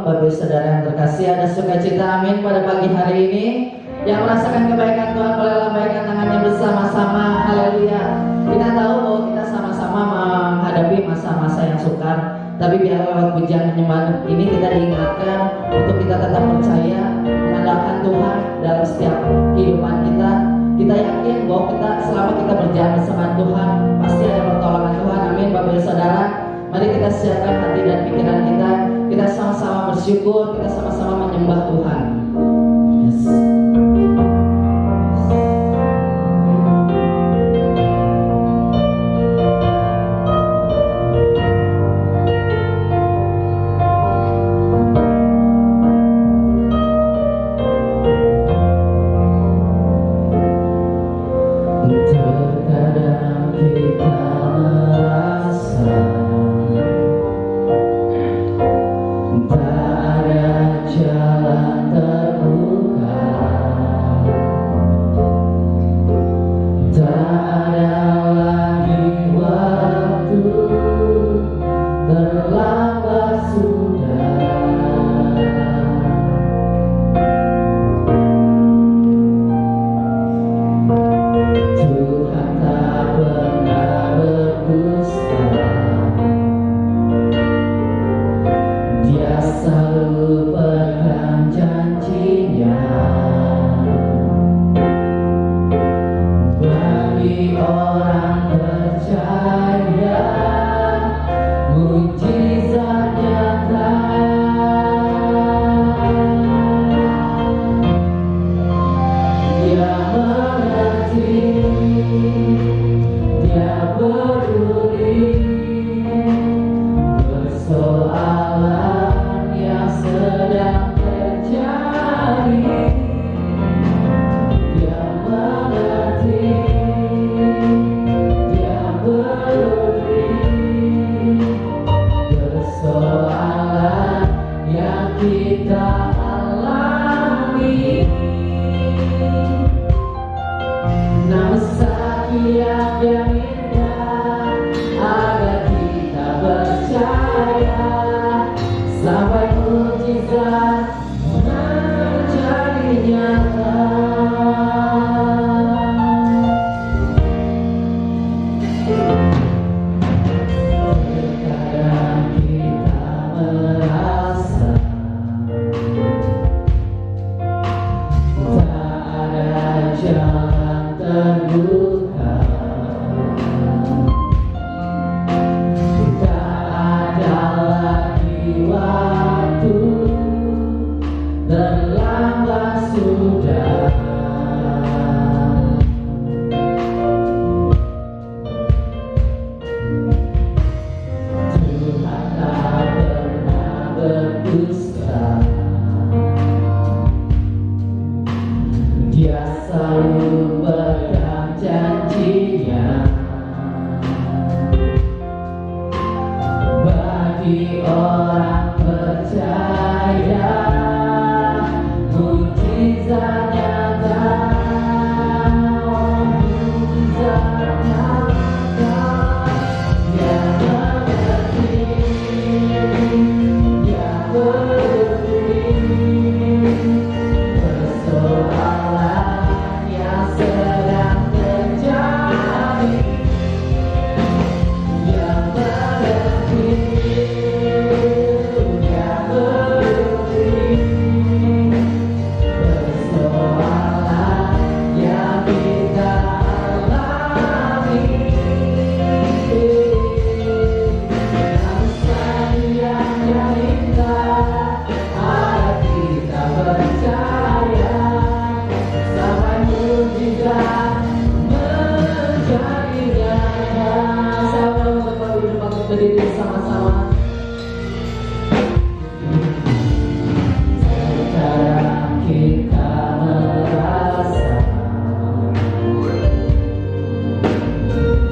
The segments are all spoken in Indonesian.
Shalom, Bapak Saudara yang terkasih, ada sukacita amin pada pagi hari ini. Yang merasakan kebaikan Tuhan boleh lambaikan tangannya bersama-sama. Haleluya. Kita tahu bahwa kita sama-sama menghadapi masa-masa yang sukar, tapi biar lewat pujian penyembahan ini kita diingatkan untuk kita tetap percaya mengandalkan Tuhan dalam setiap kehidupan kita. Kita yakin bahwa selama kita berjalan bersama Tuhan pasti ada pertolongan Tuhan. Amin, Bapak Saudara. Mari kita siapkan hati dan pikiran kita. Kita sama-sama bersyukur, kita sama-sama menyembah Tuhan. Yes. Terkadang kita merasa tak ada jalan terbuka, tak ada lagi waktu, terlambat sudah. Tuhan tak pernah berdusta, Dia selalu pegang janjinya. Bagi orang percaya, mujizat nyata. Dia mengerti, Dia peduli persoalan yang sedang terjadi. Dia mengerti, Dia peduli persoalan yang kita alami. Nama Satya yang indah agar kita percaya sampai mujizat menjadi nyata. Terkadang kita merasa tak ada jalan terbuka, tak ada lagi waktu, terlambat sudah. Tuhan tak pernah berdusta, Dia selalu pegang janjinya. Bagi orang percaya, mujizat nyata. Mujizat nyata. Dia mengerti, Dia peduli persoalan yang sedang terjadi. Dia mengerti, Dia peduli persoalan yang kita alami. Nama Satya yang indah agar kita percaya sampai mujizat menjadi nyata. Sama untuk berdiri berdiri sama-sama. Terkadang kita merasa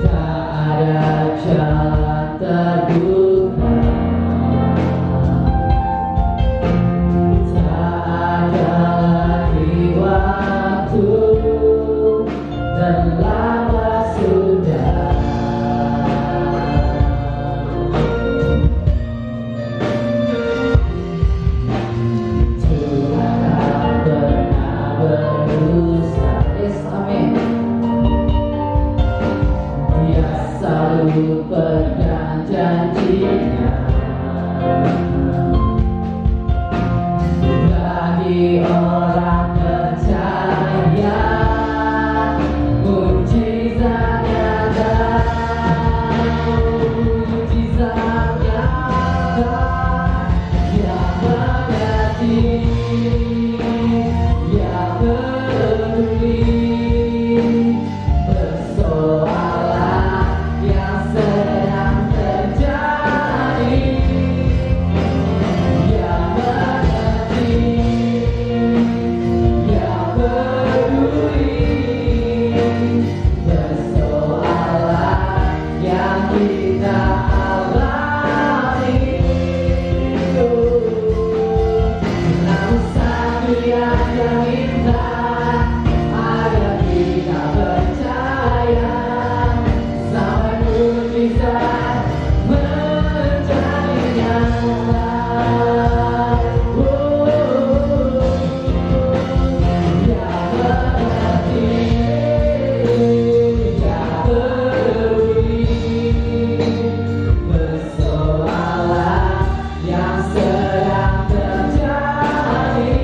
tak ada jalan terbuka, tak ada lagi waktu, terlambat sudah. selalu pegang janjinya. Bagi orang percaya, mujizat nyata, mujizat nyata yang mengerti, yang peduli persoalan yang sedang terjadi, yang mengerti, yang peduli persoalan yang kita alami. Namun satu yang dia minta agar kita percaya, sampai mujizat menjadi nyata. Yang mengerti, yang peduli persoalan yang sedang terjadi,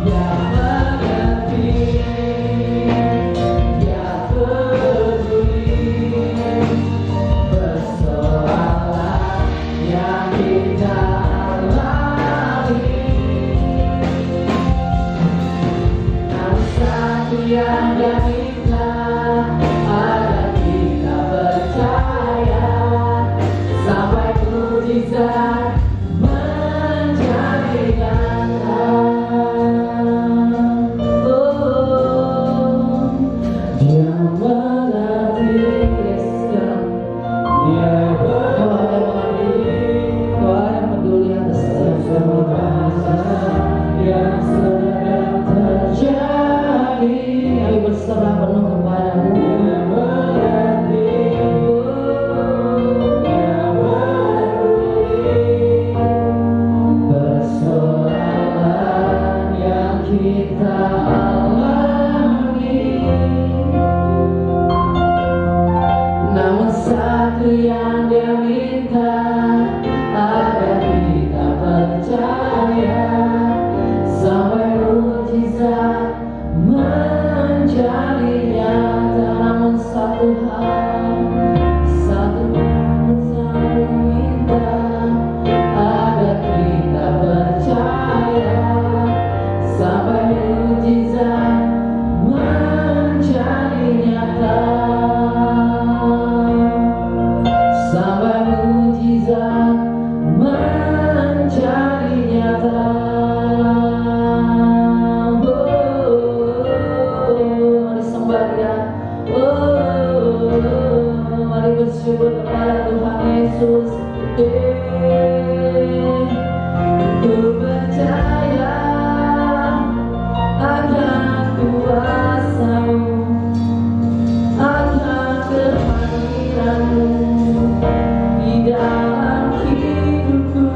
yang mengerti, yang peduli persoalan yang kita alami. Namun satu yang dia minta agar kita percaya, sampai mujizat menjadi nyata. Dia mengerti, yes God. Dia mengerti, Kau yang peduli atas setiap permasalahan yang sedang terjadi. Kami berserah penuh kepadamu. Dia mengerti, Dia peduli persoalan yang kita alami. Namun satu yang dia minta agar kita percaya, sampai mujizat menjadi nyata. Namun satu hal, satu yang selalu minta agar kita percaya, sampai mujizat menjadi nyata. Sampai mujizat menjadi nyata. Mari sembah Dia. Mari bersyukur kepada Tuhan Yesus. Ku percaya akan kuasa-Mu, akan kehadiran-Mu di dalam hidupku.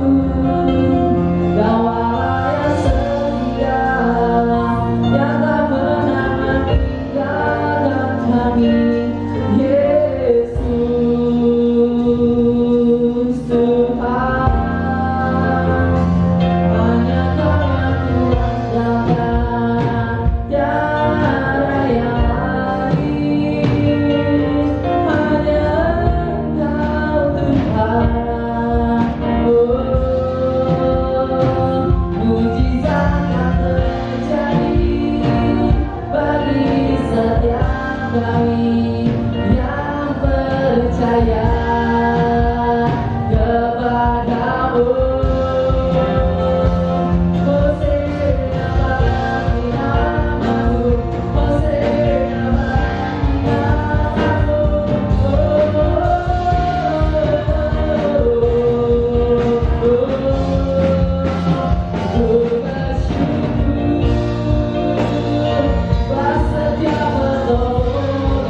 Kau Allah yang setia, yang tak pernah meninggalkan kami. Yesus Tuhan, hanya Kau yang kuandalkan, tiada yang lain. Hanya Engkau Tuhan. Mujizat yang terjadi bagi setiap kami yang percaya kepadamu. Hosea bagi nama-Mu, Hosea bagi nama-Mu. Bersyukur, setiap pertolongan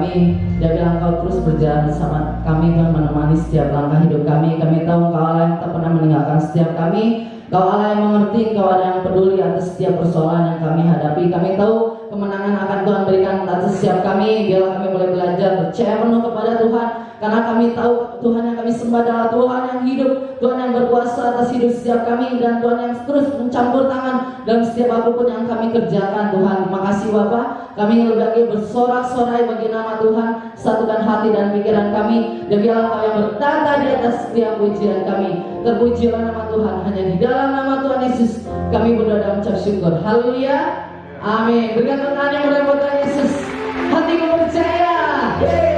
kami. Dia bilang Kau terus berjalan bersama kami, Tuhan, menemani setiap langkah hidup kami. Kami tahu Engkau Allah yang tak pernah meninggalkan setiap kami. Engkau Allah yang mengerti, Engkau ada yang peduli atas setiap persoalan yang kami hadapi. Kami tahu kemenangan akan Tuhan berikan atas setiap kami. Biarlah kami boleh belajar percaya penuh kepada Tuhan, karena kami tahu Tuhan yang kami sembah adalah Tuhan yang hidup, Tuhan yang berkuasa atas hidup setiap kami, dan Tuhan yang terus mencampur tangan dalam setiap apapun yang kami kerjakan. Tuhan, terima kasih Bapa. Kami lagi bersorak-sorai bagi nama Tuhan, satukan hati dan pikiran kami, dan biarlah Kau yang bertata di atas setiap pujian kami. Terpujilah nama Tuhan, hanya di dalam nama Tuhan Yesus kami berdoa dan mengucap syukur. Haleluya, amin. Berikan tangan yang berdoa buat Tuhan Yesus. Hatiku percaya. Yeay.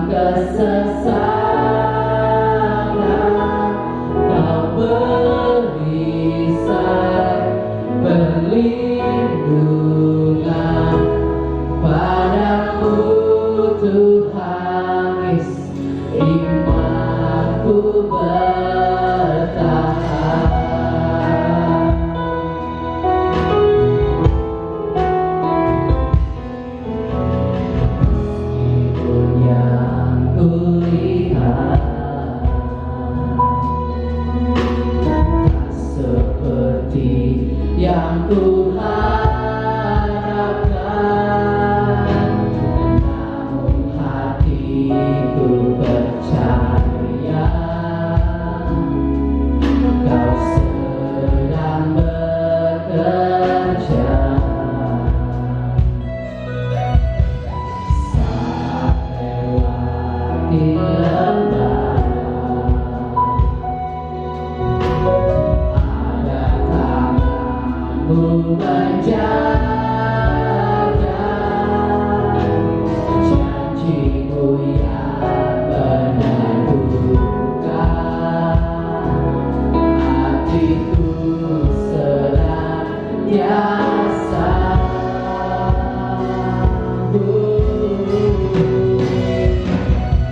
Kesesakan kau beri yang ku harapkan, namun hatiku percaya Kau sedang bekerja. Saat lewati lembah, ada tanganmu menjaga janjimu yang meneguhkan hatiku senantiasa.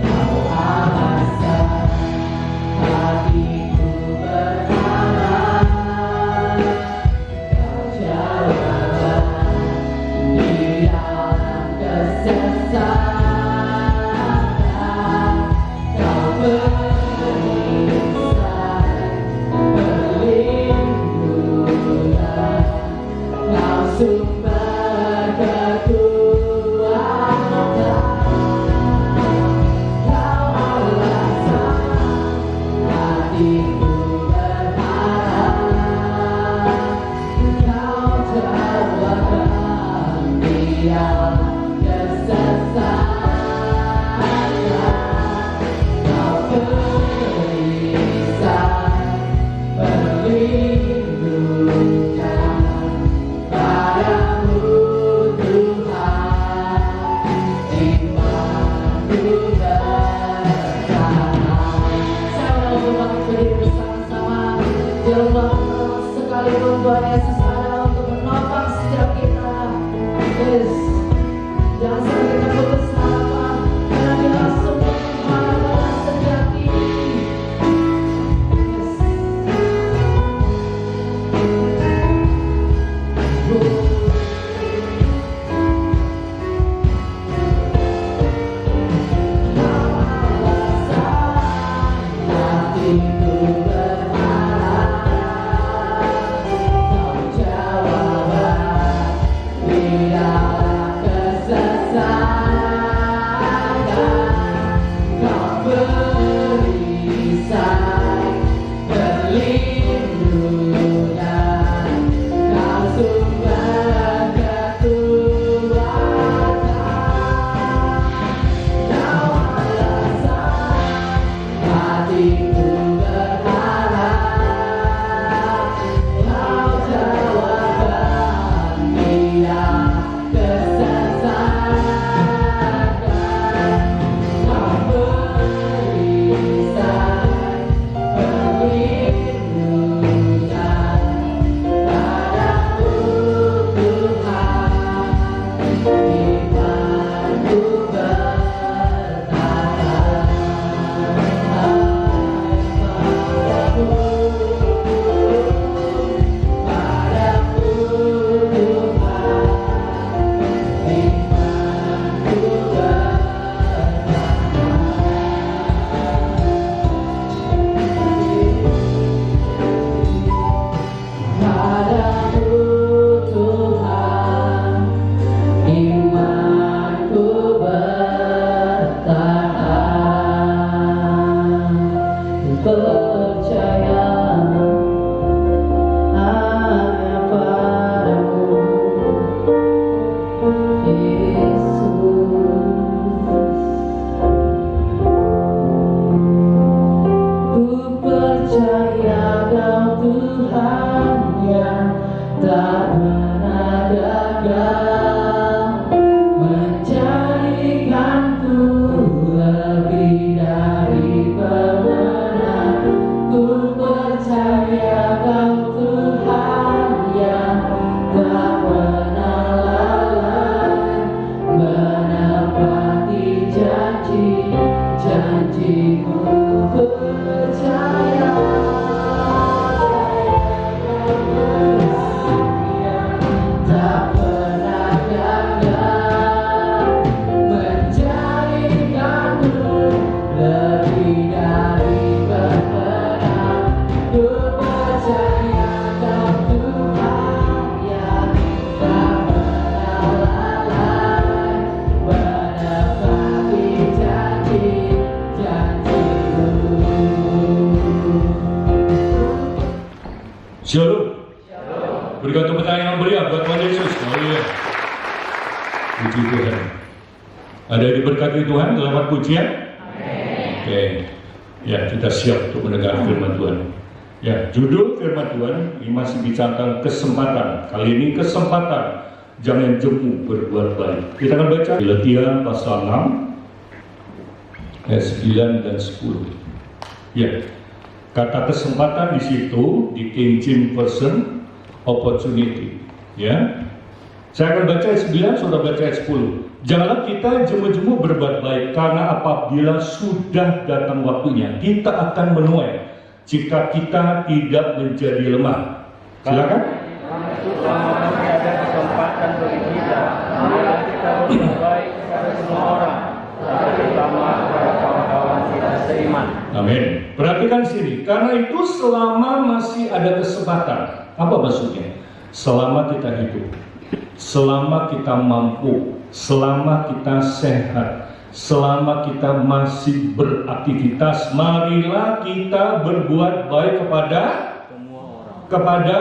Kau alasan hatiku berharap, Kau jawaban di dalam kesesatan. Kau perisai perlindungan, Kau sumber kekuatan. Kau alasan hatiku berharap, Kau jawaban di dalam kesesatan. Kau perisai perlindungan, padamu Tuhan imanku bertahan. Saya mau berbagi berdiri bersama-sama di rumah sekalipun Tuhan Yesus ada untuk menopang setiap kita. Yes. Jangan sampai kita putus harapan, karena Dia sumber pengharapan sejati. Yes. Hatiku berharap, Kau jawaban di dalam kesesatan. Shalom. Berikan tepuk tangan yang meriah buat Tuhan Yesus. Oh iya. Puji Tuhan. Ada yang diberkati Tuhan dalam pujian? Oke. Ya, kita siap untuk mendengar firman Tuhan. Ya, judul firman Tuhan ini masih bicara kesempatan. Kali ini kesempatan. Jangan jemu berbuat baik. Kita akan baca Galatia pasal 6 ayat 9 dan 10. Ya. Kata kesempatan di situ di King James Version opportunity. Ya. Saya akan baca ayat 9, saudara baca ayat 10. Janganlah kita jemu-jemu berbuat baik, karena apabila sudah datang waktunya, kita akan menuai jika kita tidak menjadi lemah. Silakan. Ada kesempatan bagi kita, marilah kita berbuat baik kepada semua orang, terutama kepada kawan-kawan kita seiman. Amin. Perhatikan sini, karena itu selama masih ada kesempatan. Apa maksudnya? Selama kita hidup, selama kita mampu, selama kita sehat, selama kita masih beraktivitas, marilah kita berbuat baik kepada Semua orang. kepada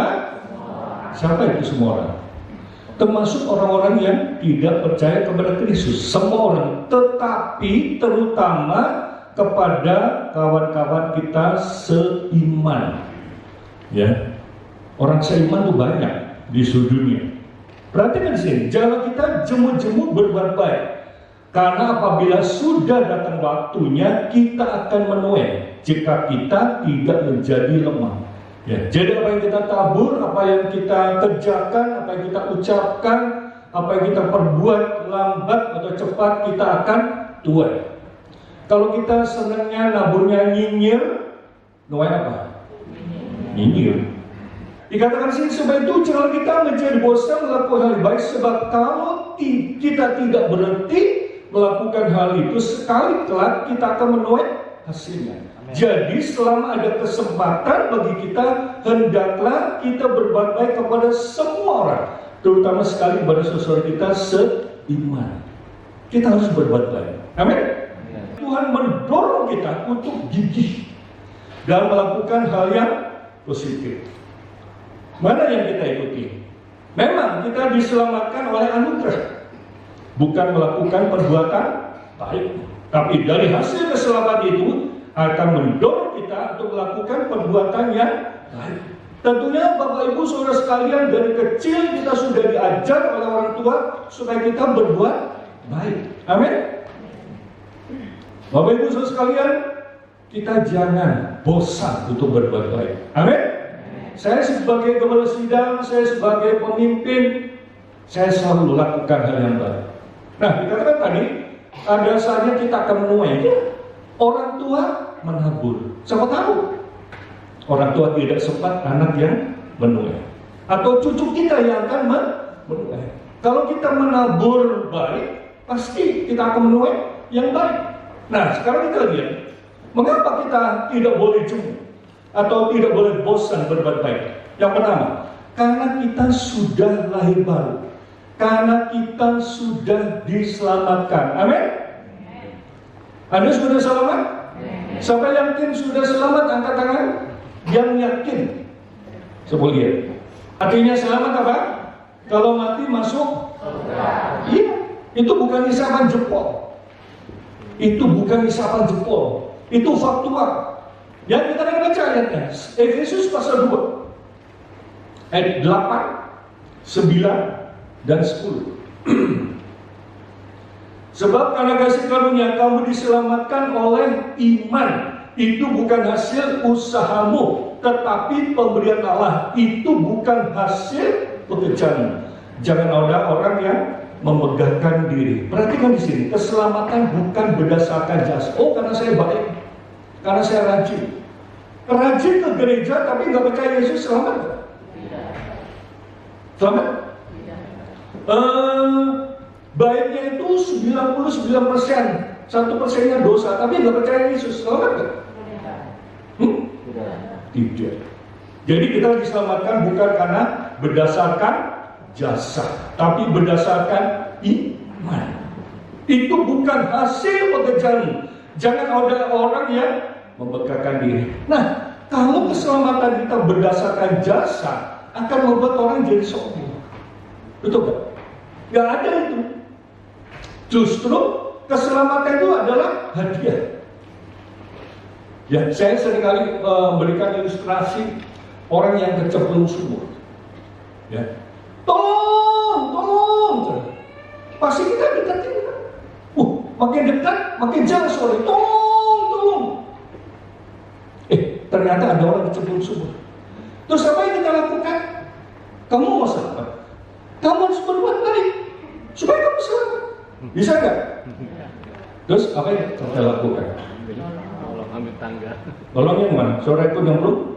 siapa itu semua orang? Termasuk orang-orang yang tidak percaya kepada Kristus. Semua orang, tetapi terutama kepada kawan-kawan kita seiman. Ya, orang seiman itu banyak di seluruh dunia. Perhatikan di sini, jangan kita jemu-jemu berbuat baik, karena apabila sudah datang waktunya, kita akan menuai jika kita tidak menjadi lemah. Ya, jadi apa yang kita tabur, apa yang kita kerjakan, apa yang kita ucapkan, apa yang kita perbuat lambat atau cepat, kita akan tuai. Kalau kita senangnya naburnya nyinyir, nuai apa? Nyinyir. Dikatakan sini supaya itu jangan kita menjadi bosan melakukan hal baik, sebab kalau kita tidak berhenti melakukan hal itu, sekali kelak kita akan menuai hasilnya. Amen. Jadi selama ada kesempatan bagi kita, hendaklah kita berbuat baik kepada semua orang, terutama sekali kepada saudara kita seiman. Kita harus berbuat baik. Amin. Tuhan mendorong kita untuk gigih dan melakukan hal yang positif. Mana yang kita ikuti? Memang kita diselamatkan oleh anugerah, bukan melakukan perbuatan baik. Tapi dari hasil keselamatan itu akan mendorong kita untuk melakukan perbuatan yang baik. Tentunya Bapak Ibu Saudara sekalian, dari kecil kita sudah diajar oleh orang tua supaya kita berbuat baik. Amin. Bapak Ibu Saudara sekalian, kita jangan bosan untuk berbuat baik. Amin. Saya sebagai kepala sidang, saya sebagai pemimpin, saya selalu lakukan hal yang baik. Nah, dikatakan tadi, ada saatnya kita akan menuai. Orang tua menabur. Siapa tahu orang tua tidak sempat, anak yang menuai, atau cucu kita yang akan menuai. Kalau kita menabur baik, pasti kita akan menuai yang baik. Nah, sekarang kita lihat, mengapa kita tidak boleh jemu atau tidak boleh bosan berbuat baik? Yang pertama, karena kita sudah lahir baru, karena kita sudah diselamatkan. Amin. Anda sudah selamat? Siapa yang yakin sudah selamat, angkat tangan. Yang yakin, coba lihat. Artinya selamat apa? Kalau mati masuk iya, itu bukan isapan jempol. Itu bukan isapan jempol. Itu faktual. Yang kita akan baca ayatnya, Efesus pasal 2 ayat 8, 9 dan 10. Sebab karena kasih karunia kamu diselamatkan oleh iman. Itu bukan hasil usahamu, tetapi pemberian Allah. Itu bukan hasil pekerjaanmu. Jangan ada orang yang memegahkan diri. Perhatikan di sini, keselamatan bukan berdasarkan jasa. Oh, karena saya baik, karena saya rajin. Rajin ke gereja tapi nggak percaya Yesus, selamat nggak? Selamat? Baiknya itu 99%, 1%-nya dosa, tapi nggak percaya Yesus, selamat nggak? Tidak. Jadi kita diselamatkan bukan karena berdasarkan jasa, tapi berdasarkan iman. Itu bukan hasil pekerjaan. Jangan ada orang yang membanggakan diri. Nah, kalau keselamatan kita berdasarkan jasa akan membuat orang jadi sombong. Betul gak? Gak ada itu. Justru keselamatan itu adalah hadiah. Ya, saya seringkali memberikan ilustrasi orang yang kecemplung sumur. Ya, tolong. Pasti kita deketin kan? Makin dekat, makin jelas suara, tolong. Ternyata ada orang kecemplung sumur. Terus apa yang kita lakukan? Kamu mau selamat? Kamu harus berbuat baik supaya kamu selamat. Bisa nggak? Terus apa yang kita lakukan? Tolong ambil tangga. Tolong yang mana? Saudara itu nyemplung?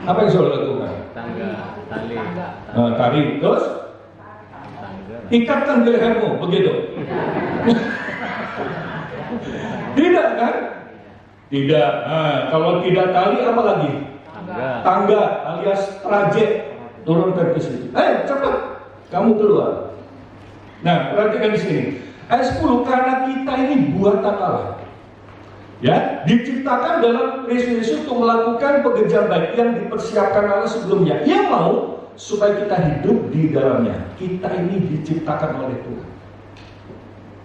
Apa yang saudara lakukan? Tangga, tali. Tarik, terus Tangga. ikatkan di lehermu, begitu. Tidak kan? Tidak. Kalau tidak tali apa lagi? Tangga alias trajek, turunkan ke situ. Cepat, kamu keluar. Nah, perhatikan di sini. Ayat 10, karena kita ini buatan Allah. Ya, diciptakan dalam Kristus Yesus untuk melakukan pekerjaan baik yang dipersiapkan Allah sebelumnya. Ia mau supaya kita hidup di dalamnya. Kita ini diciptakan oleh Tuhan.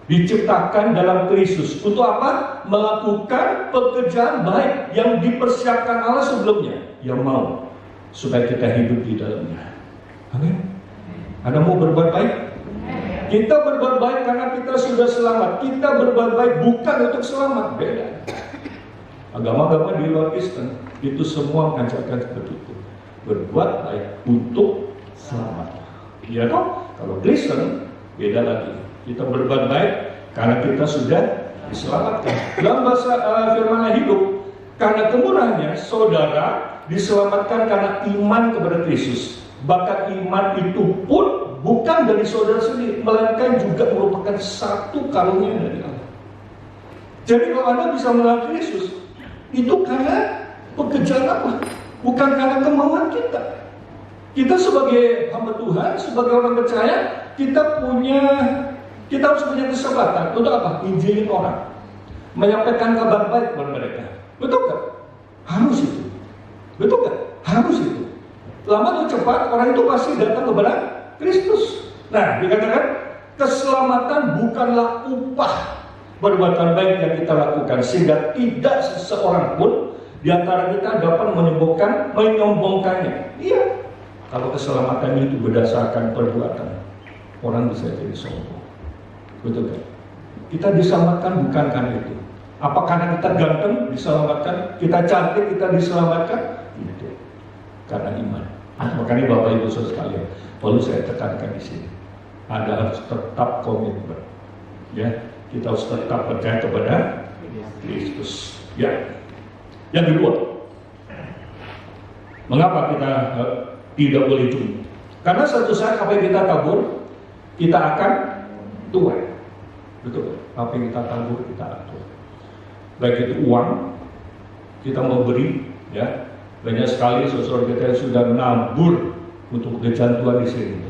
Diciptakan dalam Kristus untuk apa? Melakukan pekerjaan baik yang dipersiapkan Allah sebelumnya. Yang mau supaya kita hidup di dalamnya. Amin. Anda mau berbuat baik? Kita berbuat baik karena kita sudah selamat. Kita berbuat baik bukan untuk selamat. Beda. Agama-agama di luar Kristen itu semua mengajarkan seperti itu. Berbuat baik untuk selamat. Ya toh? Kalau Kristen beda lagi. Kita berbuat baik karena kita sudah diselamatkan. Dalam bahasa firman hidup, karena kemurahannya saudara diselamatkan karena iman kepada Kristus. Bahkan iman itu pun bukan dari saudara sendiri, melainkan juga merupakan satu karunia dari Allah. Jadi kalau Anda bisa melalui Kristus, itu karena pekerjaan apa? Bukan karena kemauan kita. Kita sebagai hamba Tuhan, sebagai orang percaya, kita harus punya kesempatan untuk apa? Injilin orang, menyampaikan kabar baik kepada mereka. Betul gak? Harus itu. Betul gak? Harus itu. Lama atau cepat orang itu pasti datang kepada Kristus. Nah, dikatakan keselamatan bukanlah upah perbuatan baik yang kita lakukan, sehingga tidak seseorang pun di antara kita dapat menyombongkannya. Iya. Kalau keselamatan itu berdasarkan perbuatan, orang bisa jadi sombong. Betul kan? Kita diselamatkan bukan karena itu. Apa karena kita ganteng diselamatkan? Kita cantik kita diselamatkan? Tidak. Karena iman. Makanya Bapak Ibu Saudara sekalian, perlu saya tekankan di sini. Anda harus tetap komitmen. Ya, kita harus tetap percaya kepada Kristus. Ya. Yang kedua, mengapa kita tidak boleh curi? Karena suatu saat apa yang kita tabur, kita akan tuai. Betul. Apa yang kita tabur, kita akan tuai. Baik itu uang, kita mau beri, ya. Banyak sekali saudara kita yang sudah nabur untuk pekerjaan Tuhan di sini.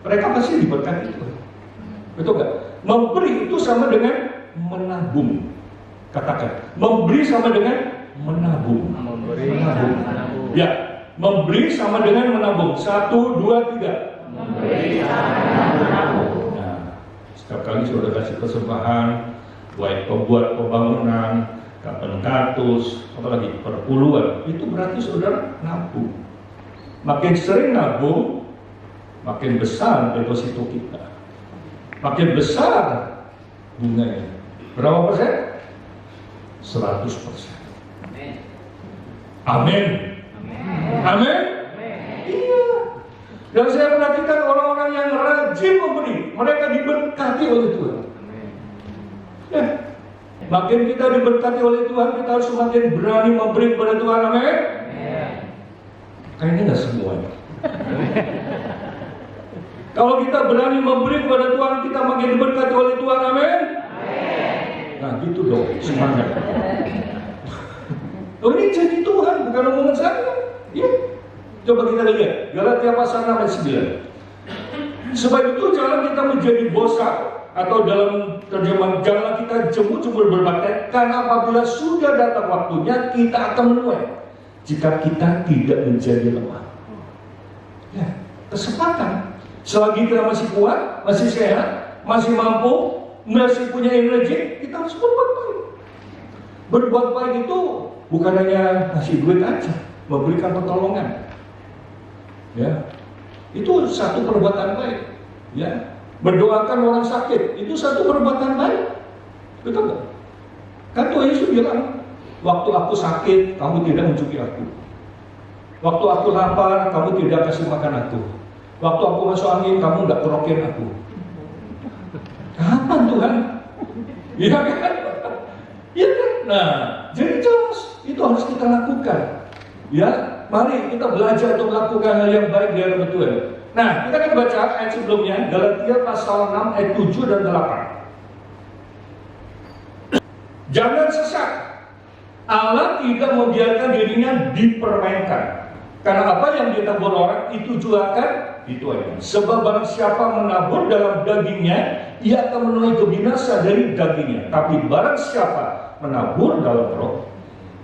Mereka pasti diberkati Tuhan. Betul nggak? Memberi itu sama dengan menabung. Katakan, memberi sama dengan menabung. Menabung. Ya, memberi sama dengan menabung. 1, 2, 3. Memberi sama dengan menabung. Nah, setiap kali saudara kasih persembahan, baik pembuat pembangunan, kapan kartus, apalagi perpuluhan, itu berarti saudara nabung. Makin sering nabung, makin besar deposito kita, makin besar bunganya. Berapa persen? 100%. Amin. Amin. Iya. Dan saya perhatikan orang-orang yang rajin memberi, mereka diberkati oleh Tuhan. Ya. Makin kita diberkati oleh Tuhan, kita harus makin berani memberi kepada Tuhan. Amin. Kayaknya nggak semuanya. Kalau kita berani memberi kepada Tuhan, kita makin diberkati oleh Tuhan. Amin. Nah gitu dong, semangat. Ini janji Tuhan, bukan omongan saya. Ya. Coba kita lihat Galatia pasal 6 ayat 9. Sebab itu jangan kita menjadi bosan atau dalam terjemahan janganlah kita jemu-jemu berbakti, karena apabila sudah datang waktunya kita akan menuai jika kita tidak menjadi lemah. Ya, kesempatan. Selagi kita masih kuat, masih sehat, masih mampu, masih punya energi, kita harus berbuat baik. Berbuat baik itu bukan hanya ngasih duit aja, memberikan pertolongan. Ya, itu satu perbuatan baik. Ya, berdoakan orang sakit itu satu perbuatan baik, betul nggak? Kan Tuhan Yesus bilang, waktu aku sakit kamu tidak mencuci aku, waktu aku lapar kamu tidak kasih makan aku, waktu aku masuk angin kamu nggak kerokin aku. Kapan Tuhan? Iya kan? Iya kan? Nah, jadi jelas itu harus kita lakukan. Ya, mari kita belajar untuk melakukan hal yang baik di hadapan Tuhan. Nah, kita akan baca ayat sebelumnya, Galatia pasal 6 ayat 7 dan 8. Jangan sesat. Allah tidak membiarkan dirinya dipermainkan. Karena apa yang ditabur orang itu juga akan dituai. Sebab barang siapa menabur dalam dagingnya, ia akan menuai kebinasa dari dagingnya. Tapi barang siapa menabur dalam roh,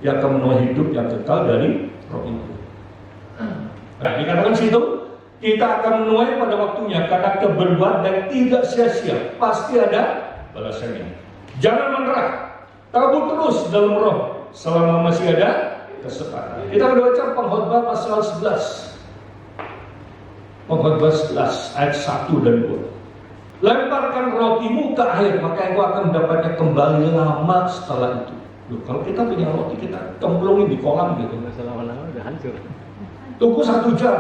ia akan menuai hidup yang kekal dari roh itu. Nah, dikatakan situ, kita akan menuai pada waktunya karena berbuat dan tidak sia-sia, pasti ada balasannya. Jangan menyerah, tabur terus dalam roh selama masih ada kesempatan. Kita baca Pengkhotbah pasal 11. Pengkhotbah 11 ayat 1 dan 2. Lemparkan rotimu ke air, maka engkau akan mendapatnya kembali lama setelah itu. Loh, kalau kita punya roti, kita cemplungin di kolam gitu. Lama-lama udah hancur. Tunggu 1 jam,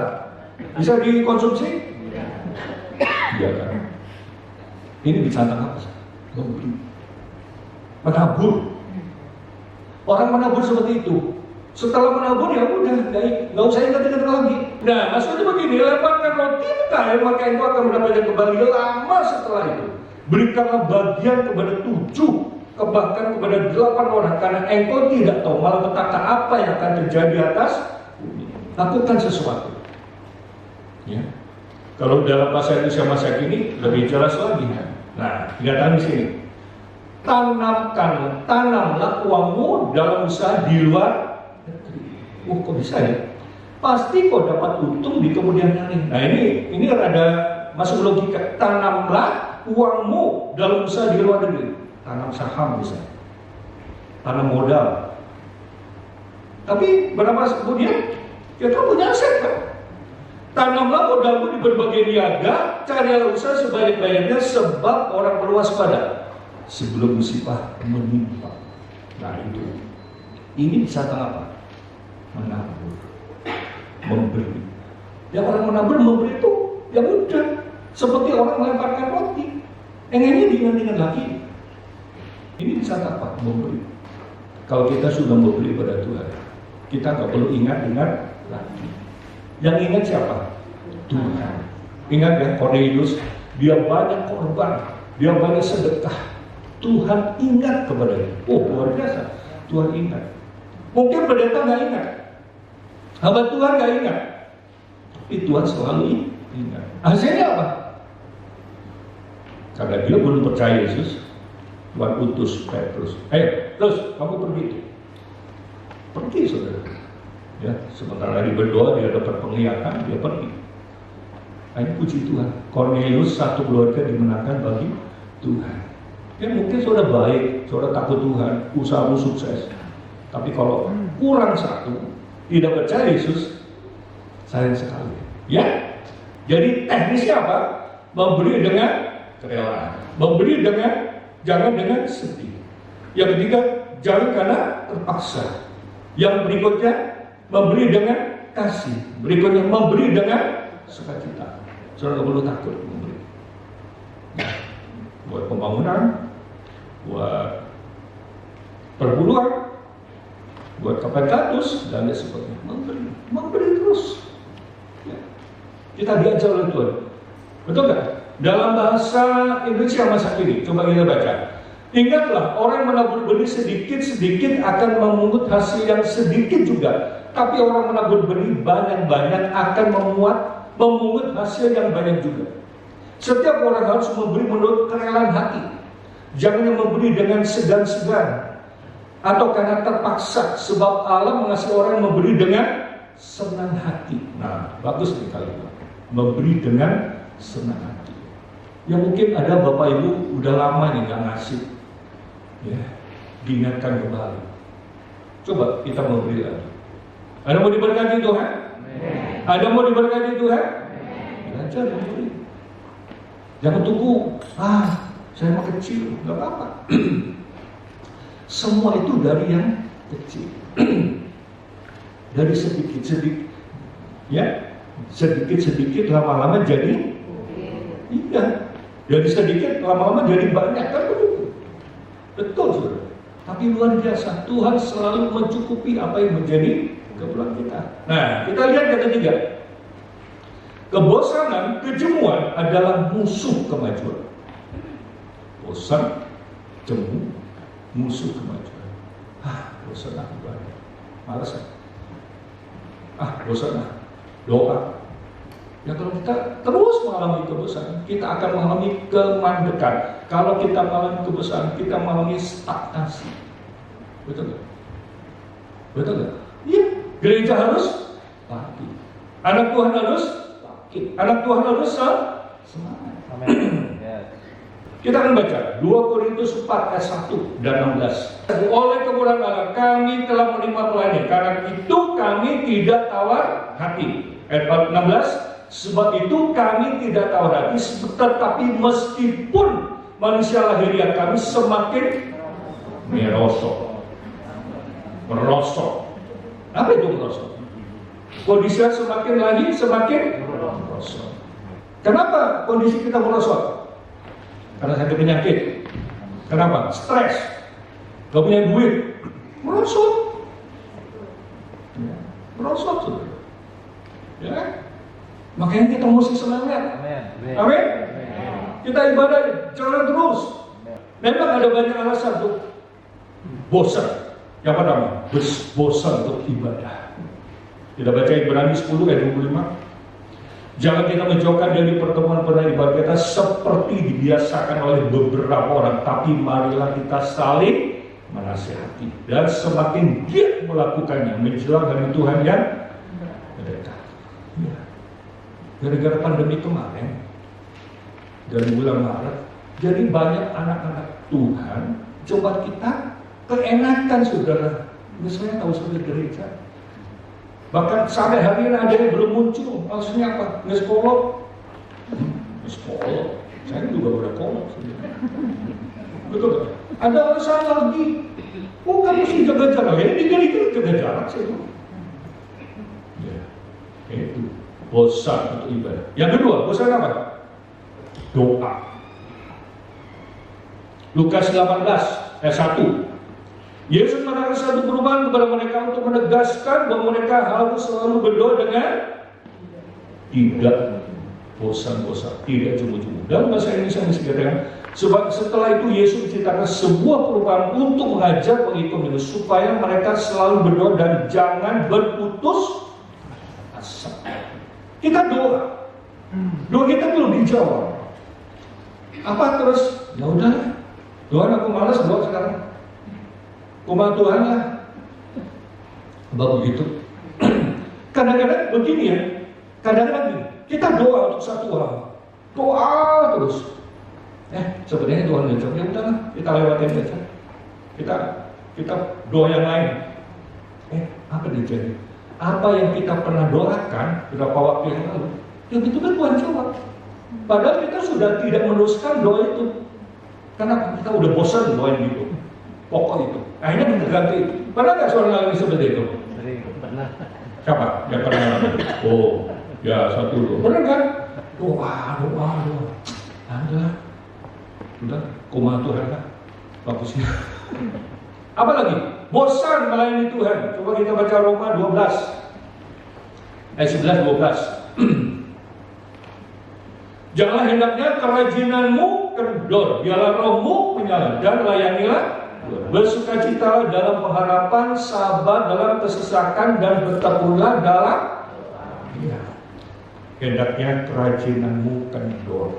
bisa dikonsumsi? Iya kan? Ini bicara apa? Memberi, menabur. Orang menabur seperti itu. Setelah menabur ya udah, nggak usah ingat-ingat lagi. Nah, maksudnya begini, lemparkan roti ke air, maka engkau akan mendapatkan kembali lama setelah itu. Berikanlah bagian kepada 7, bahkan kepada 8 orang, karena engkau tidak tahu malapetaka apa yang akan terjadi atas bumi. Lakukan sesuatu. Ya. Kalau dalam bahasa Indonesia masa kini lebih jelas lagi. Nah, dikatakan di sini, tanamlah uangmu dalam usaha di luar negeri. Kok bisa ya? Pasti kau dapat untung di kemudian hari. Nah, ini rada masuk logika. Tanamlah uangmu dalam usaha di luar negeri. Tanam saham bisa, tanam modal. Tapi berapa kemudian kita punya aset kan? Tanamlah modalmu di berbagai niaga, carilah usaha sebanyak-banyaknya, sebab orang perlu waspada sebelum musibah menimpa. Nah itu, ini bisa apa? Menabur, memberi. Yang orang menabur memberi itu, ya udah, seperti orang melemparkan roti. Ini diingat-ingat lagi. Ini bisa apa? Memberi. Kalau kita sudah memberi pada Tuhan, kita nggak perlu ingat-ingat lagi. Yang ingat siapa? Tuhan. Ingat ya, Cornelius, dia banyak korban, dia banyak sedekah. Tuhan ingat kepadanya. Oh, luar biasa. Tuhan ingat. Mungkin pendeta nggak ingat, hamba Tuhan nggak ingat, tapi Tuhan selalu ingat. Hasilnya apa? Karena dia belum percaya Yesus, Tuhan utus Petrus. Ayo, terus kamu pergi. Pergi, saudara. Ya, sementara lagi berdoa dia dapat penglihatan, dia pergi. Nah, ini puji Tuhan. Cornelius satu keluarga dimenangkan bagi Tuhan. Ya mungkin saudara baik, saudara takut Tuhan, usahamu sukses. Tapi kalau kurang satu, tidak percaya Yesus, sayang sekali. Ya, jadi teknisnya apa? Memberi dengan kerelaan, memberi dengan, jangan dengan sedih. Yang ketiga, jangan karena terpaksa. Yang berikutnya, memberi dengan kasih. Berikutnya, memberi dengan sukacita. Saudara perlu takut memberi. Nah, buat pembangunan, buat perburuan, buat Kapenkatus dan lain sebagainya. Memberi terus. Ya. Kita diajar oleh Tuhan. Betul nggak? Dalam bahasa Indonesia masa kini, coba kita baca. Ingatlah, orang menabur benih sedikit-sedikit akan memungut hasil yang sedikit juga. Tapi orang menabur benih banyak-banyak akan memungut hasil yang banyak juga. Setiap orang harus memberi menurut kerelaan hati. Jangan memberi dengan segan-segan atau karena terpaksa, sebab Allah mengasihi orang yang memberi dengan senang hati. Nah, bagus nih kalimat. Memberi dengan senang hati. Ya mungkin ada Bapak Ibu udah lama nih nggak ngasih. Ya, diingatkan kembali. Coba kita memberi lagi. Ada mau diberkati Tuhan? Ada mau diberkati Tuhan? Belajar memberi. Jangan tunggu, saya mau kecil, nggak apa-apa. Semua itu dari yang kecil. Dari sedikit-sedikit, ya, sedikit-sedikit lama-lama jadi, iya, dari sedikit lama-lama jadi banyak, kan begitu. Betul, saudara. Tapi luar biasa, Tuhan selalu mencukupi apa yang menjadi keperluan kita. Nah, kita lihat yang ketiga. Kebosanan, kejemuan adalah musuh kemajuan. Bosan, jemu, musuh kemajuan. Bosan ibadah, malas bosan doa. Ya kalau kita terus mengalami kebosanan, kita akan mengalami kemandekan. Kalau kita mengalami kebosanan, kita mengalami stagnasi. Betul nggak? Betul nggak? Iya. Gereja harus bangkit. Anak Tuhan harus bangkit. Anak Tuhan harus semangat. Amin. Yes. Kita akan baca 2 Korintus 4 ayat 1 dan 16. Oleh kemurahan Allah kami telah menerima pelayani, karena itu kami tidak tawar hati. Ayat 16. Sebab itu kami tidak tawar hati, tetapi meskipun manusia lahiriah kami semakin merosot. Apa itu merosot? Kondisinya semakin lagi semakin merosot. Kenapa kondisi kita merosot? Karena sakit penyakit. Kenapa? Stres. Gak punya duit. Merosot. Merosot. Ya. Makanya kita mesti semangat. Amin. Kita ibadah jalan terus. Memang ada banyak alasan tuh. Bosan. Yang pertama, bosan untuk ibadah. Kita baca Ibrani 10 ayat 25. Jangan kita menjauhkan dari pertemuan ibadah kita seperti dibiasakan oleh beberapa orang, tapi marilah kita saling menasihati dan semakin giat melakukannya menjelang hari Tuhan yang mendekat. Ya. Gara-gara pandemi kemarin dari bulan Maret, jadi banyak anak-anak Tuhan coba kita keenakan, saudara. Misalnya tahu saudara gereja. Bahkan sampai hari ini ada yang belum muncul. Maksudnya apa? Ngeskolok. Saya juga udah kolok. Betul kan? Ada alasan lagi. Kamu sih jaga jarak. Ini dikira jaga jarak sih. Ya, itu bosan untuk ibadah. Yang kedua, bosan apa? Doa. Lukas 18 ayat 1. Yesus melakukan satu perubahan kepada mereka untuk menegaskan bahwa mereka harus selalu berdoa dengan tidak bosan-bosan, tidak jemu-jemu. Dalam bahasa Indonesia dikatakan, sebab setelah itu Yesus menciptakan sebuah perubahan untuk mengajar pengikut Yesus supaya mereka selalu berdoa dan jangan berputus asa. Kita doa, doa kita belum dijawab. Apa terus? Ya udah, Tuhan aku malas doa sekarang. Kuma Tuhan lah. Begitu. Kadang-kadang begini ya. Kadang-kadang kita doa untuk satu hal. Doa terus. Sebenarnya Tuhan ngejawab, ya udahlah, kita lewatin aja. Kita doa yang lain. Apa terjadi? Apa yang kita pernah doakan beberapa waktu yang lalu, ya itu kan Tuhan jawab. Padahal kita sudah tidak meneruskan doa itu. Karena kita udah bosan doain gitu. Pokok itu. Akhirnya kita ganti. Pernah nggak seorang lagi seperti itu? Pernah. Siapa yang pernah ngalami? Ya satu dulu. Pernah kan? Doa. Ada. Udah, koma Tuhan kan? Bagusnya. Apa lagi? Bosan melayani Tuhan. Coba kita baca Roma 12 ayat 11-12. Janganlah hendaknya kerajinanmu kendor, biarlah rohmu menyala dan layanilah. Bersukacita dalam pengharapan, sabar dalam kesesakan, dan bertekunlah dalam hendaknya kerajinanmu kendor.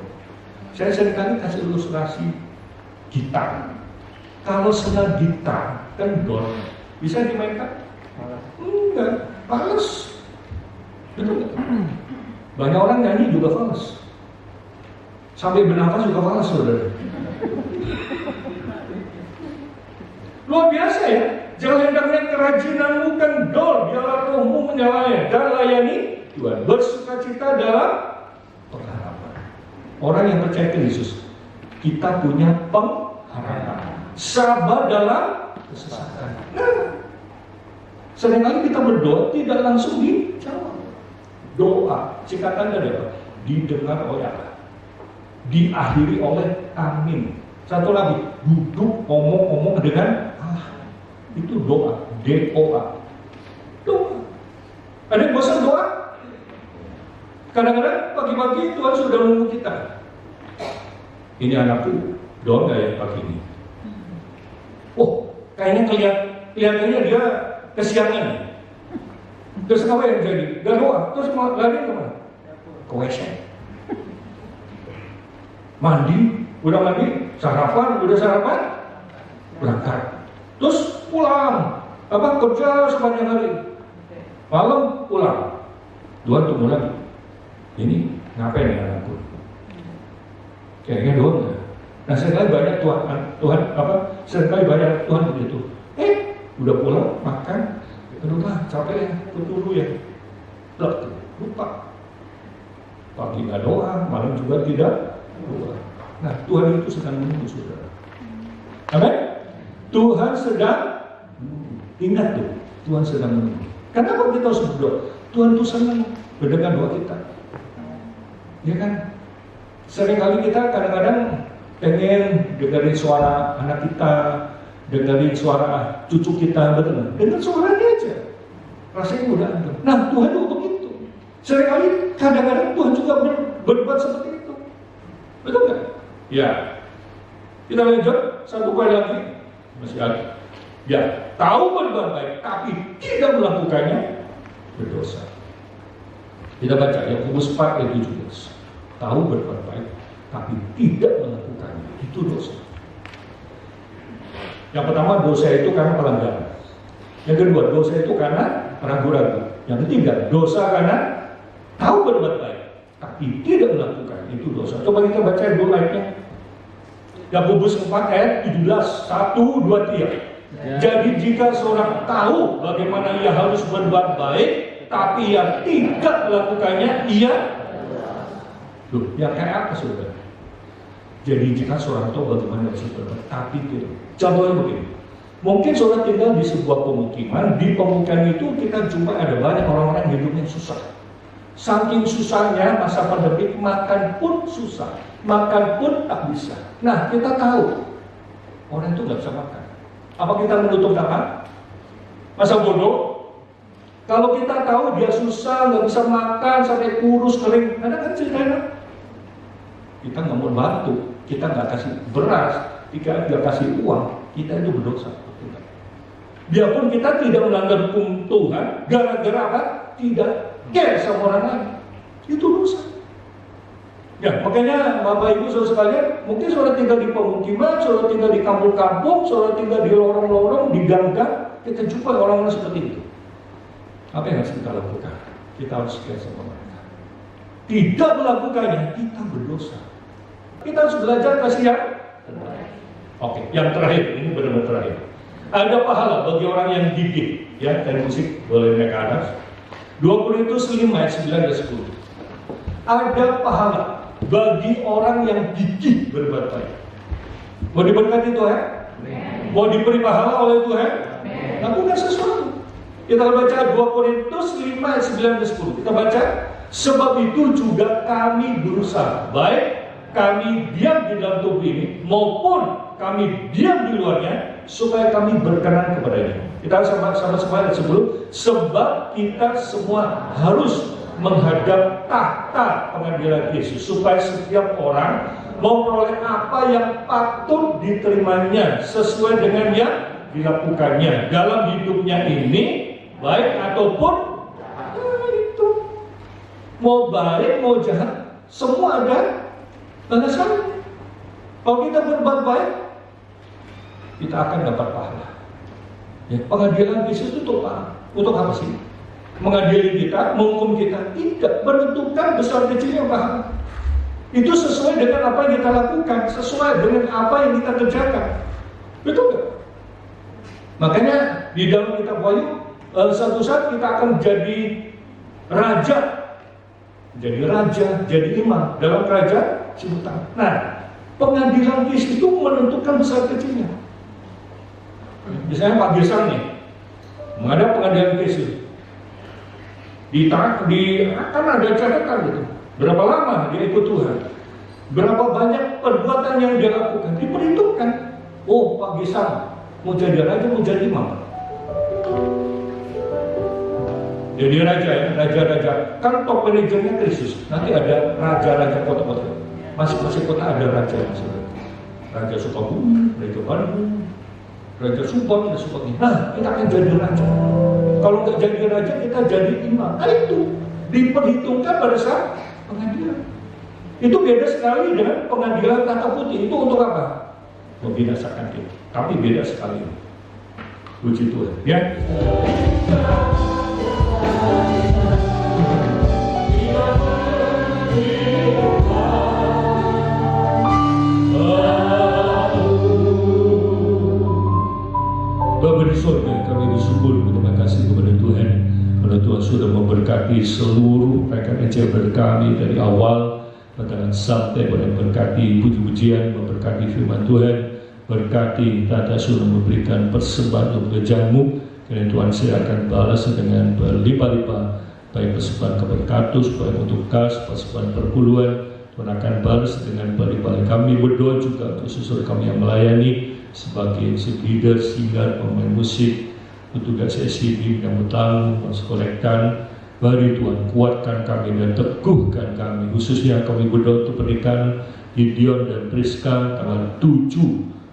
Saya seringkali kasih ilustrasi gitar. Kalau senang gitar, kendor, bisa dimainkan? Enggak, fals. Betul nggak? Banyak orang nyanyi juga fals. Sampai bernafas juga fals, saudara. Luar biasa ya. Jangan hendaknya kerajinanmu kendor, biarlah rohmu menyalanya dan layani Tuhan. Bersukacita dalam pengharapan. Orang yang percaya ke Yesus, kita punya pengharapan. Sabar dalam kesesatan. Nah, seringkali kita berdoa tidak langsung dijawab. Doa singkatannya adalah didengar oleh Allah, diakhiri oleh amin. Satu lagi, duduk ngomong-ngomong dengan Allah. Itu doa, D-O-A. Doa. Ada yang bosan doa? Kadang-kadang pagi-pagi Tuhan sudah menunggu kita. Ini anakku, doa nggak ya pagi ini? Oh, kayaknya kelihatannya dia kesiangan. Terus apa yang jadi? Gak doa, terus mau lari kemana? Ke WC. Mandi, udah mandi, sarapan, berangkat. Terus pulang, kerja sepanjang hari. Malam pulang. Tuhan tunggu lagi. Ini ngapain ya anakku? Kayaknya doa nggak? Nah, seringkali banyak seringkali banyak Tuhan begitu. Udah pulang, makan, aduh capek ya, dulu ya. Lupa. Pagi nggak doa, malam juga tidak doa. Nah, Tuhan itu sedang menunggu, saudara. Amin? Tuhan sedang ingat tuh, Tuhan sedang menunggu. Kenapa kita harus berdoa? Tuhan itu senang mendengar doa kita. Ya kan? Seringkali kita kadang-kadang pengen dengerin suara anak kita, dengerin suara cucu kita, betul. Dengan suaranya aja, rasanya mudah. Nah, Tuhan juga begitu. Seringkali kadang-kadang Tuhan juga berbuat seperti itu, betul nggak? Ya. Kita lanjut satu poin lagi, masih ada. Ya, tahu berbuat baik, tapi tidak melakukannya berdosa. Kita baca Yakobus 4 ayat 17. Tahu berbuat baik, tapi tidak melakukannya, itu dosa. Yang pertama, dosa itu karena pelanggaran. Yang kedua, dosa itu karena ragu-ragu. Yang ketiga, dosa karena tahu berbuat baik, tapi tidak melakukan, itu dosa. Coba kita baca dulu ayatnya. Yakobus 4 ayat 17, 1, 2, 3. Jadi jika seorang tahu bagaimana ia harus berbuat baik, tapi ia tidak melakukannya, ia yang kayak apa, saudara? Jadi jika seorang tahu bagaimana harus berbuat, tapi tidak. Contohnya begini, mungkin saudara tinggal di sebuah pemukiman. Di pemukiman itu kita jumpa ada banyak orang-orang hidupnya susah. Saking susahnya masa pandemi, makan pun susah, makan pun tak bisa. Nah, kita tahu orang itu nggak bisa makan. Apa kita menutup tangan? Masa bodoh? Kalau kita tahu dia susah, nggak bisa makan, sampai kurus, kering, ada kan ceritanya? Kita nggak mau bantu, kita nggak kasih beras, kita nggak kasih uang, kita itu berdosa. Biarpun kita tidak melanggar hukum Tuhan, gara-gara apa? Tidak care sama orang lain, itu dosa. Ya, makanya Bapak Ibu saudara sekalian, mungkin saudara tinggal di pemukiman, saudara tinggal di kampung-kampung, saudara tinggal di lorong-lorong, di gang-gang, kita jumpa orang-orang seperti itu. Apa yang harus kita lakukan? Kita harus care sama mereka. Tidak melakukannya, kita berdosa. Kita harus belajar kasih yang terbaik. Oke, yang terakhir, ini benar-benar terakhir. Ada pahala bagi orang yang gigih, ya, dari musik boleh naik ke atas. 2 Korintus 5 ayat 9 dan 10. Ada pahala bagi orang yang gigih berbuat baik. Mau diberkati Tuhan? Mau diberi pahala oleh Tuhan? Lakukan sesuatu. Kita baca 2 Korintus 5 ayat 9 dan 10. Kita baca, sebab itu juga kami berusaha, baik kami diam di dalam tubuh ini maupun kami diam di luarnya, supaya kami berkenan kepadanya. Kita sama-sama ayat 10. Sebab kita semua harus menghadap tahta pengadilan Yesus, supaya setiap orang memperoleh apa yang patut diterimanya sesuai dengan yang dilakukannya dalam hidupnya ini, baik ataupun itu mau baik mau jahat, semua ada Balasan. Kalau kita berbuat baik, kita akan dapat pahala. Ya, pengadilan Yesus itu untuk apa sih? Mengadili kita, menghukum kita? Tidak, menentukan besar kecilnya pahala. Itu sesuai dengan apa yang kita lakukan, sesuai dengan apa yang kita kerjakan. Betul nggak? Makanya di dalam kitab Wahyu, satu saat kita akan jadi raja, jadi imam dalam kerajaan Surga. Nah, pengadilan Yesus itu menentukan besar kecilnya. Misalnya Pak Gesang nih, menghadap pengadilan Yesus, akan ada catatan gitu. Berapa lama dia ikut Tuhan, berapa banyak perbuatan yang dia lakukan, diperhitungkan. Oh, Pak Gesang mau jadi raja, mau jadi imam. Jadi raja ya, raja-raja. Kan top manajernya Kristus. Nanti ada raja-raja kota-kota. Masing-masing kota ada raja. Raja Sukabumi, Raja Bandung, Raja Subang, dan sebagainya. Nah, kita akan jadi raja. Kalau nggak jadi raja, kita jadi imam. Nah itu diperhitungkan pada saat pengadilan. Itu beda sekali dengan pengadilan kata putih. Itu untuk apa? Membinasakan kita. Tapi beda sekali. Puji Tuhan. Ya. Bapa di surga, kami bersyukur, berterima kasih kepada Tuhan karena Tuhan sudah memberkati seluruh rekan ECBR kami dari awal bahkan sampai pada berkati puji-pujian, memberkati firman Tuhan, berkati Tata sudah memberikan persembahan untuk gerejamu, karena Tuhan saya akan balas dengan berlimpah-limpah, baik persembahan keberkatus, baik untuk kas, persembahan perpuluhan, Tuhan akan balas dengan berlimpah-limpah. Kami berdoa juga untuk sesuatu kami yang melayani sebagai leader, singer, pemain musik, petugas SCD yang bertamu, mensekolahkan. Mari Tuhan kuatkan kami dan teguhkan kami, khususnya kami berdoa untuk pernikahan Gideon dan Priska tanggal 7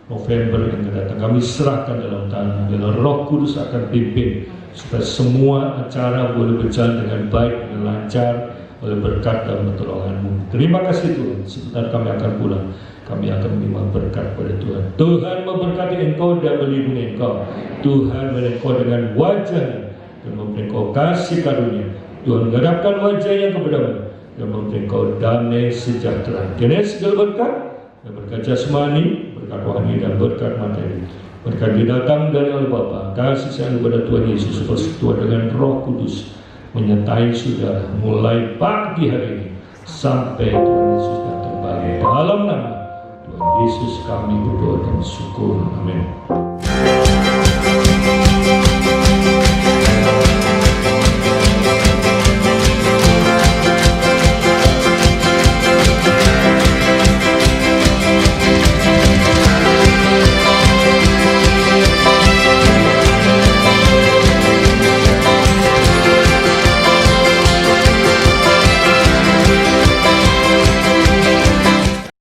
November yang akan datang. Kami serahkan dalam tangan, dalam Roh Kudus akan pimpin supaya semua acara boleh berjalan dengan baik, dengan lancar, oleh berkat dan pertolongan-Mu. Terima kasih Tuhan. Sebentar kami akan pulang. Kami akan menerima berkat pada Tuhan. Tuhan memberkati engkau dan melindungi engkau. Tuhan melihat engkau dengan wajah-Nya dan memberi engkau kasih karunia. Tuhan menghadapkan wajah-Nya kepadamu dan memberi engkau damai sejahtera. Kiranya segala berkat dan berkat jasmani, berkat rohani dan berkat materi, berkat didatang dari Allah Bapa, kasih sayang kepada Tuhan Yesus, persekutuan dengan Roh Kudus menyertai saudara mulai pagi hari ini sampai Tuhan Yesus datang balik. Dalam nama Tuhan Yesus kami berdoa dan syukur. Amin.